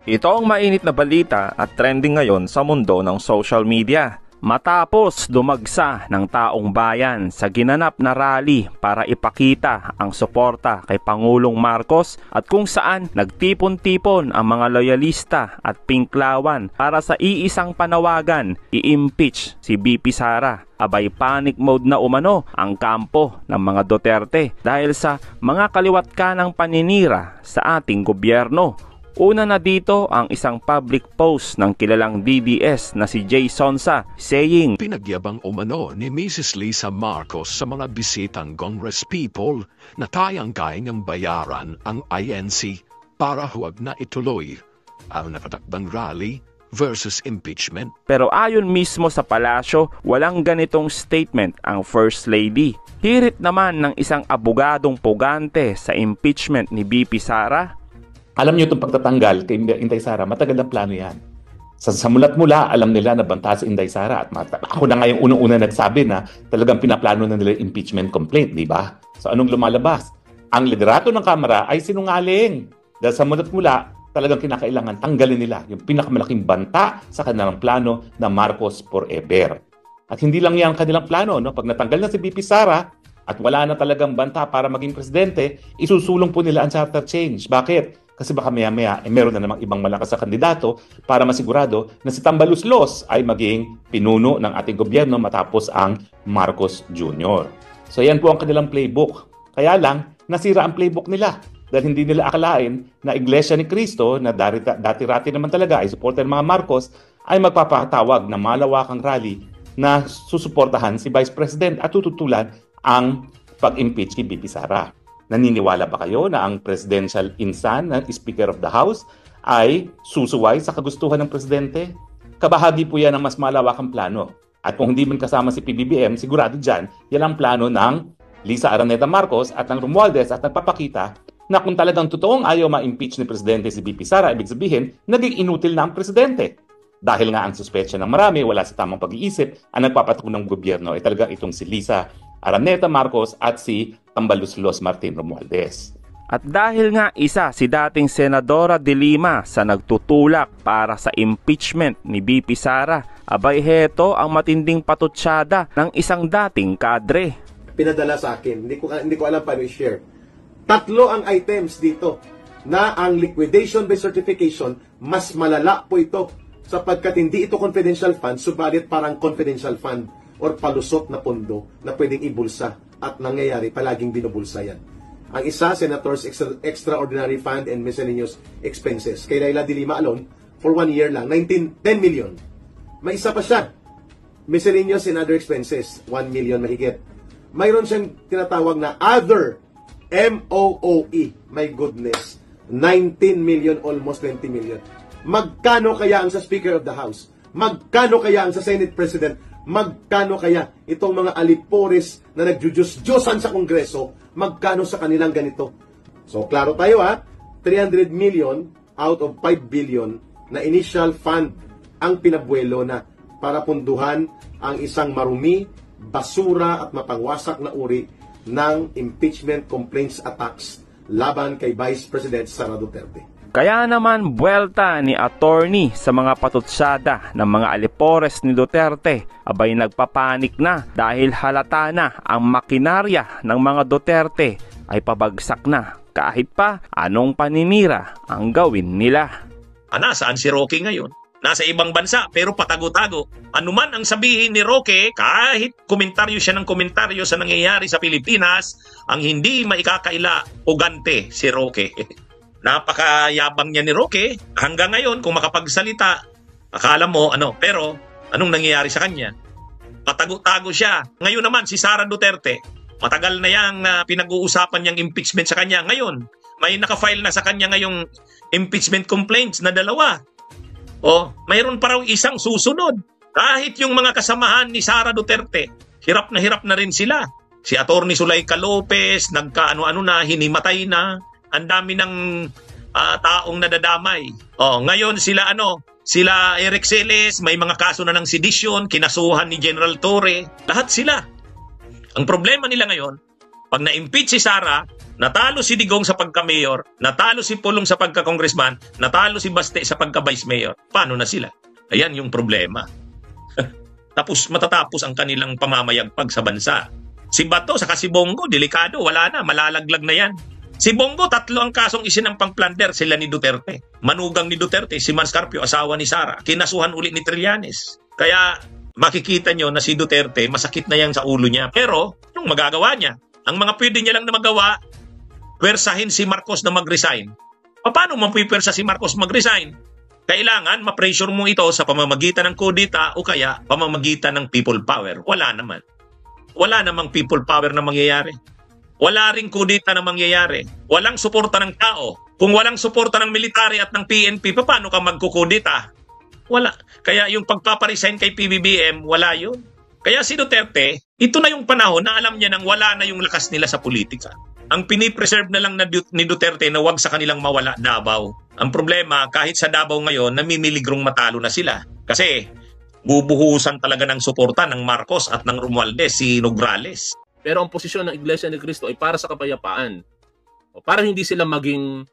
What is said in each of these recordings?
Ito ang mainit na balita at trending ngayon sa mundo ng social media. Matapos dumagsa ng taong bayan sa ginanap na rally para ipakita ang suporta kay Pangulong Marcos at kung saan nagtipon-tipon ang mga loyalista at pinklawan para sa iisang panawagan, i-impeach si BP Sara. Abay panic mode na umano ang kampo ng mga Duterte dahil sa mga kaliwat kanang paninira sa ating gobyerno. Una na dito ang isang public post ng kilalang DDS na si Jay Sonsa saying, "Pinagyabang umano ni Mrs. Lisa Marcos sa mga bisitang congresspeople na kayang-kayang bayaran ang INC para huwag na ituloy ang nakatakdang rally versus impeachment." Pero ayon mismo sa palasyo, walang ganitong statement ang First Lady. Hirit naman ng isang abogadong pugante sa impeachment ni BP Sara. Alam niyo itong pagtatanggal kay Inday Sara, matagal na plano yan. Sa mulat-mula, alam nila na banta si Inday Sara. At ako na nga yung unang-una nagsabi na talagang pinaplano na nila impeachment complaint, di ba? So anong lumalabas? Ang liderato ng Kamara ay sinungaling. Dahil sa mulat-mula, talagang kinakailangan tanggalin nila yung pinakamalaking banta sa kanilang plano na Marcos forever. At hindi lang yan kanilang plano, no? Pag natanggal na si BP Sara at wala na talagang banta para maging presidente, isusulong po nila ang charter change. Bakit? Kasi baka maya-maya meron na namang ibang malakas na kandidato para masigurado na si Tambaluslos ay maging pinuno ng ating gobyerno matapos ang Marcos Jr. So yan po ang kanilang playbook. Kaya lang, nasira ang playbook nila dahil hindi nila akalain na Iglesia ni Cristo na dati-rati naman talaga ay supporter ng mga Marcos ay magpapatawag ng malawakang rally na susuportahan si Vice President at tututulan ang pag-impeach kay BP Sara. Naniniwala ba kayo na ang presidential insan ng Speaker of the House ay susuway sa kagustuhan ng presidente? Kabahagi po yan ng mas malawakang plano. At kung hindi man kasama si PBBM, sigurado dyan, yan ang plano ng Lisa Araneta Marcos at ng Romualdez at nagpapakita na kung talagang totoong ayaw ma-impeach ni Presidente si BP Sara, ibig sabihin, naging inutil na ang presidente. Dahil nga ang suspetsya ng marami, wala sa tamang pag-iisip, ang nagpapatakbo ng gobyerno ay talagang itong si Lisa Araneta Marcos at si Tambaluslos Martin Romualdez. At dahil nga isa si dating Senadora de Lima sa nagtutulak para sa impeachment ni BP Sara, abay heto ang matinding patutsyada ng isang dating kadre. Pinadala sa akin, hindi ko alam paano i-share. 3 ang items dito na ang liquidation by certification, mas malala po ito sapagkat hindi ito confidential fund, subalit parang confidential fund or palusot na pondo na pwedeng ibulsa at nangyayari palaging binubulsa yan. Ang isa, Senators Extraordinary Fund and Miscellaneous Expenses. Kay Laila de Lima alone, for 1 year lang, 10 million. May isa pa siya, Miscellaneous and Other Expenses, 1 million mahigit. Mayroon siyang tinatawag na Other, MOOE. My goodness, 19 million, almost 20 million. Magkano kaya ang sa Speaker of the House? Magkano kaya ang sa Senate President? Magkano kaya itong mga alipores na nagjujus-jusan sa Kongreso, magkano sa kanilang ganito? So, klaro tayo 300 million out of 5 billion na initial fund ang pinabuelo na para punduhan ang isang marumi, basura at mapangwasak na uri ng impeachment complaints attacks laban kay Vice President Sara Duterte. Kaya naman buwelta ni attorney sa mga patutsyada ng mga alipores ni Duterte, abay nagpapanik na dahil halata na ang makinarya ng mga Duterte ay pabagsak na kahit pa anong paninira ang gawin nila. Nasaan si Roque ngayon? Nasa ibang bansa pero patago-tago. Ano man ang sabihin ni Roque, kahit komentaryo siya ng komentaryo sa nangyayari sa Pilipinas, ang hindi maikakaila ugante si Roque. Napakayabang niya ni Roque hanggang ngayon kung makapagsalita. Akala mo pero anong nangyayari sa kanya? Patago-tago siya. Ngayon naman si Sara Duterte, matagal na yang pinag-uusapan niyang impeachment sa kanya. Ngayon, may nakafile na sa kanya ngayong impeachment complaints na 2. Mayroon pa raw isang susunod. Kahit yung mga kasamahan ni Sara Duterte, hirap na rin sila. Si Atty. Zuleika Lopez, nagkaano-ano na, hinimatay na. Ang dami ng taong nadadamay. Ngayon sila sila Eric Celes, may mga kaso na ng sedition, kinasuhan ni General Torre, lahat sila. Ang problema nila ngayon, pag na-impeach si Sara, Natalo si Digong sa pagka-mayor, natalo si Pulong sa pagka-congressman, natalo si Baste sa pagka-vice mayor. Paano na sila? Ayan yung problema. Tapos matatapos ang kanilang pamamayagpag sa bansa. Si Bato saka si Bongo, delikado, wala na, malalaglag na yan. Si Bongo, 3 ang kasong isinampang plunder, sila ni Duterte. Manugang ni Duterte, si Manscarpio, asawa ni Sara. Kinasuhan ulit ni Trillanes. Kaya makikita nyo na si Duterte, masakit na yan sa ulo niya. Pero, yung magagawa niya, ang mga pwede niya lang na magawa, pwersahin si Marcos na mag-resign. Paano mapipwersa si Marcos mag-resign? Kailangan ma-pressure mo ito sa pamamagitan ng kudita o kaya pamamagitan ng people power. Wala naman. Wala namang people power na mangyayari. Wala ring kudita na mangyayari. Walang suporta ng tao. Kung walang suporta ng military at ng PNP, paano ka magkukudita? Wala. Kaya yung pagpaparesign kay PBBM, wala yun. Kaya si Duterte, ito na yung panahon na alam niya nang wala na yung lakas nila sa politika. Ang pinipreserve na lang ni Duterte na wag sa kanilang mawala Davao. Ang problema, kahit sa Davao ngayon, namimiligrong matalo na sila. Kasi bubuhusan talaga ng suporta ng Marcos at ng Romualdez, si Nograles. Pero ang posisyon ng Iglesia ni Cristo ay para sa kapayapaan. O para hindi sila maging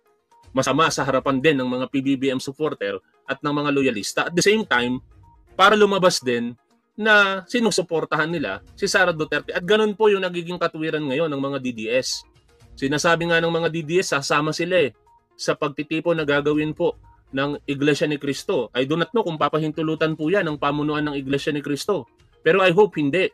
masama sa harapan din ng mga PBBM supporter at ng mga loyalista. At the same time, para lumabas din na sinusuportahan nila si Sara Duterte. At ganun po yung nagiging katwiran ngayon ng mga DDS. Sinasabi nga ng mga DDS, sasama sila sa pagtitipon na gagawin po ng Iglesia ni Cristo. I do not know kung papahintulutan po yan ng pamunuan ng Iglesia ni Cristo. Pero I hope hindi.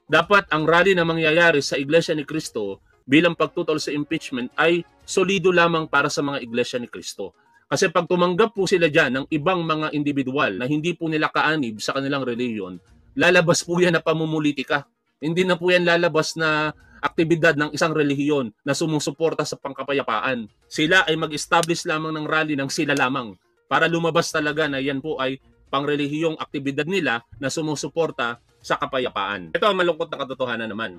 Dapat ang rally na mangyayari sa Iglesia ni Cristo bilang pagtutol sa impeachment ay solido lamang para sa mga Iglesia ni Cristo. Kasi pag tumanggap po sila dyan ng ibang mga individual na hindi po nila kaanib sa kanilang reliyon, lalabas po yan na pamumulitika. Hindi na po yan lalabas na aktibidad ng isang relihiyon na sumusuporta sa pangkapayapaan. Sila ay mag-establish lamang ng rally ng sila lamang para lumabas talaga na yan po ay pangrelihiyong aktibidad nila na sumusuporta sa kapayapaan. Ito ang malungkot na katotohanan naman.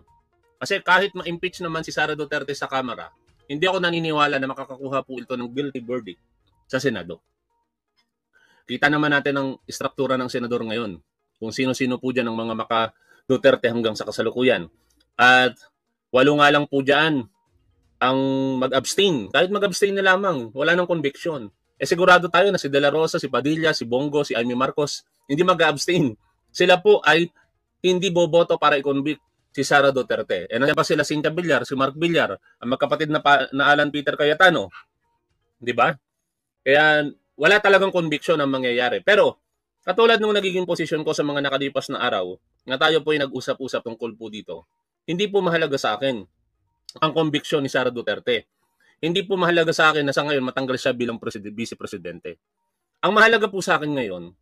Kasi kahit ma-impeach naman si Sara Duterte sa Kamara, hindi ako naniniwala na makakakuha po ito ng guilty verdict sa Senado. Kita naman natin ang istruktura ng senador ngayon. Kung sino-sino po dyan ang mga maka-Duterte hanggang sa kasalukuyan. At 8 nga lang po dyan ang mag-abstain. Kahit mag-abstain na lamang, wala nang conviction. Sigurado tayo na si De La Rosa, si Padilla, si Bongo, si Amy Marcos, hindi mag-abstain. Sila po ay hindi boboto para i-convict si Sara Duterte. Nandiyan pa sila Cynthia Villar, si Mark Villar, ang magkapatid na Alan Peter Cayetano. Di ba? Kaya wala talagang conviction ang mangyayari. Pero katulad nung nagiging posisyon ko sa mga nakalipas na araw, nga tayo po ay nag-usap-usap tungkol po dito, hindi po mahalaga sa akin ang conviction ni Sara Duterte. Hindi po mahalaga sa akin na sa ngayon matanggal siya bilang vice-presidente. Ang mahalaga po sa akin ngayon,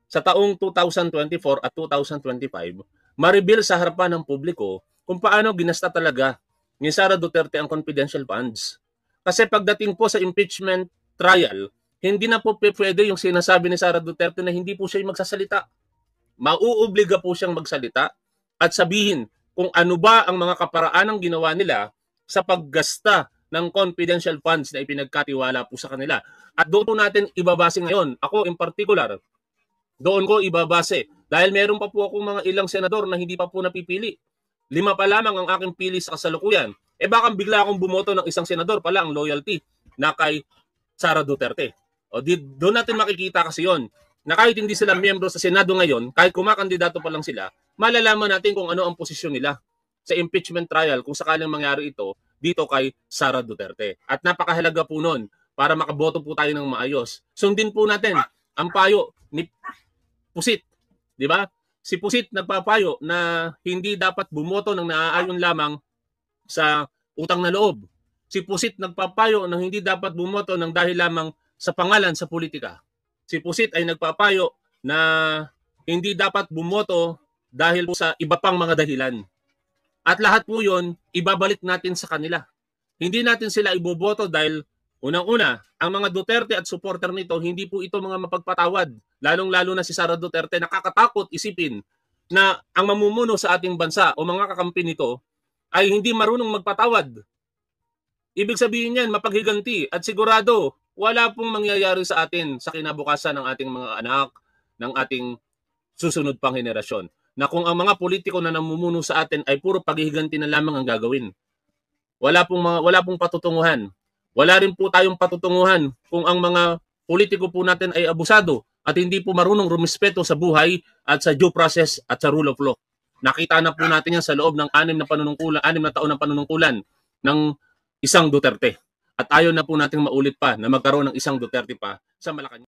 sa taong 2024 at 2025, ma-reveal sa harapan ng publiko kung paano ginasta talaga ni Sara Duterte ang confidential funds. Kasi pagdating po sa impeachment trial, hindi na po pwede yung sinasabi ni Sara Duterte na hindi po siya magsasalita. Mauobliga po siyang magsalita at sabihin kung ano ba ang mga kaparaanang ginawa nila sa paggasta ng confidential funds na ipinagkatiwala po sa kanila. At doon po natin ibabase ngayon. Ako in particular, doon ko ibabase. Dahil meron pa po akong mga ilang senador na hindi pa po napipili. 5 pa lamang ang aking pili sa kasalukuyan. Baka bigla akong bumoto ng isang senador pala ang loyalty na kay Sara Duterte. Doon natin makikita kasi yon na kahit hindi sila miyembro sa Senado ngayon, kahit kumakandidato pa lang sila, malalaman natin kung ano ang posisyon nila sa impeachment trial kung sakaling mangyari ito dito kay Sara Duterte. At napakahalaga po nun para makaboto po tayo ng maayos. Sundin po natin ang payo ni Pusit. Di ba? Si Pusit nagpapayo na hindi dapat bumoto ng naaayon lamang sa utang na loob. Si Pusit nagpapayo na hindi dapat bumoto ng dahil lamang sa pangalan sa politika. Si Pusit ay nagpapayo na hindi dapat bumoto dahil sa iba pang mga dahilan. At lahat po yun, ibabalik natin sa kanila. Hindi natin sila iboboto dahil unang-una, ang mga Duterte at supporter nito, hindi po ito mga mapagpatawad. Lalong-lalo na si Sara Duterte, nakakatakot isipin na ang mamumuno sa ating bansa o mga kakampi nito ay hindi marunong magpatawad. Ibig sabihin yan, mapaghiganti at sigurado, wala pong mangyayari sa atin sa kinabukasan ng ating mga anak, ng ating susunod pang henerasyon. Na kung ang mga politiko na namumuno sa atin ay puro paghihiganti na lamang ang gagawin. wala pong patutunguhan. Wala rin po tayong patutunguhan kung ang mga politiko po natin ay abusado at hindi po marunong rumispeto sa buhay at sa due process at sa rule of law. Nakita na po natin yan sa loob ng 6 na taon ng panunungkulan ng isang Duterte. At ayaw na po nating maulit pa na magkaroon ng isang Duterte pa sa Malacanang.